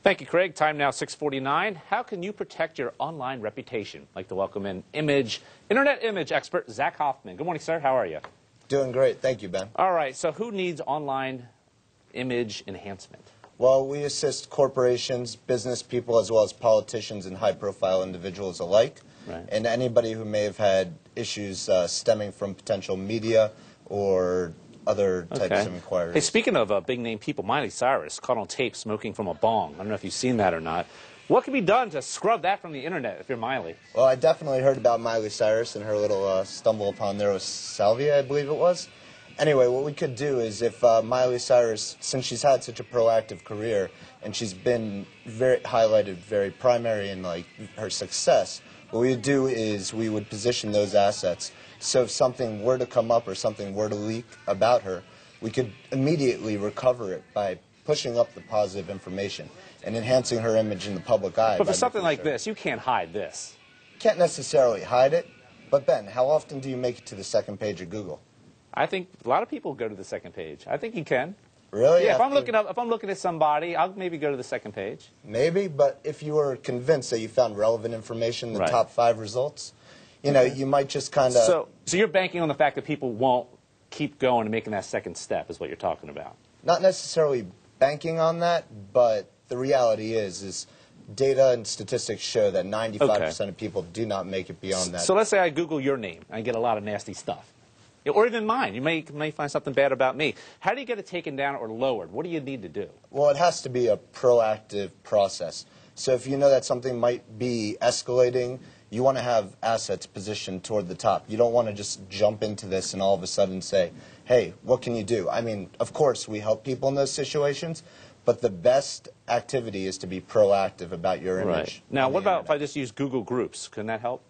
Thank you, Craig. Time now 6:49. How can you protect your online reputation? I'd like to welcome in internet image expert, Zach Hoffman. Good morning, sir. How are you? Doing great. Thank you, Ben. All right. So who needs online image enhancement? Well, we assist corporations, business people, as well as politicians and high-profile individuals alike, and anybody who may have had issues stemming from potential media or other types of inquiries. Hey, speaking of big-name people, Miley Cyrus caught on tape smoking from a bong. I don't know if you've seen that or not. What can be done to scrub that from the internet if you're Miley? Well, I definitely heard about Miley Cyrus and her little stumble upon there with Salvia, I believe it was. Anyway, what we could do is if Miley Cyrus, since she's had such a proactive career and she's been highlighted very primary in her success, what we would do is we would position those assets so if something were to come up or something were to leak about her, we could immediately recover it by pushing up the positive information and enhancing her image in the public eye. But for something like this, you can't hide this. Can't necessarily hide it, but Ben, how often do you make it to the second page of Google? I think a lot of people go to the second page. I think you can. Really? Yeah, if I'm looking at somebody, I'll maybe go to the second page. Maybe, but if you were convinced that you found relevant information in the top 5 results, you know, you might just kind of... So you're banking on the fact that people won't keep going and making that second step is what you're talking about. Not necessarily banking on that, but the reality is data and statistics show that 95% of people do not make it beyond that. So let's say I Google your name. I get a lot of nasty stuff. Or even mine. You may find something bad about me. How do you get it taken down or lowered? What do you need to do? Well, it has to be a proactive process. So if you know that something might be escalating, you want to have assets positioned toward the top. You don't want to just jump into this and all of a sudden say, hey, what can you do? I mean, of course, we help people in those situations, but the best activity is to be proactive about your image. Now, what about if I just use Google Groups? Can that help?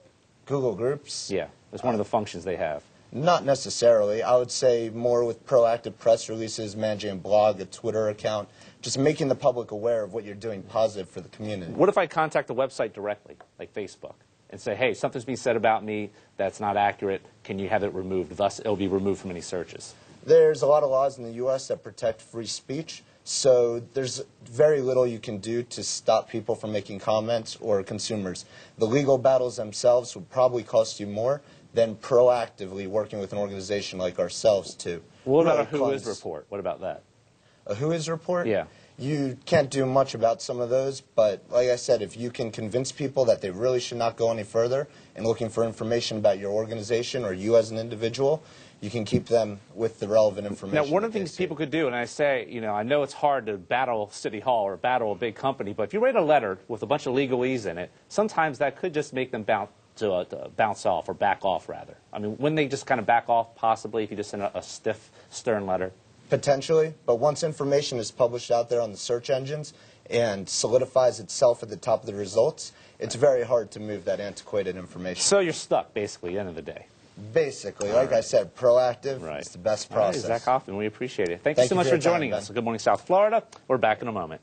Google Groups? Yeah, that's one of the functions they have. Not necessarily. I would say more with proactive press releases, managing a blog, a Twitter account, just making the public aware of what you're doing positive for the community. What if I contact the website directly, like Facebook, and say, hey, something's being said about me that's not accurate. Can you have it removed? Thus, it'll be removed from any searches. There's a lot of laws in the U.S. that protect free speech, so there's very little you can do to stop people from making comments or consumers. The legal battles themselves would probably cost you more than proactively working with an organization like ourselves to. What about a Who Is report? What about that? A Who Is report? Yeah. You can't do much about some of those, but like I said, if you can convince people that they really should not go any further and looking for information about your organization or you as an individual, you can keep them with the relevant information. Now, one of the things people could do, and I say, you know, I know it's hard to battle City Hall or battle a big company, but if you write a letter with a bunch of legalese in it, sometimes that could just make them bounce off or back off, rather. I mean, wouldn't they just kind of back off, possibly, if you just send a stiff, stern letter? Potentially, but once information is published out there on the search engines and solidifies itself at the top of the results, it's very hard to move that antiquated information. So you're stuck, basically, at the end of the day. Basically, like I said, proactive is the best process. Zach Hoffman, we appreciate it. Thank you so much for joining us. Good morning, South Florida. We're back in a moment.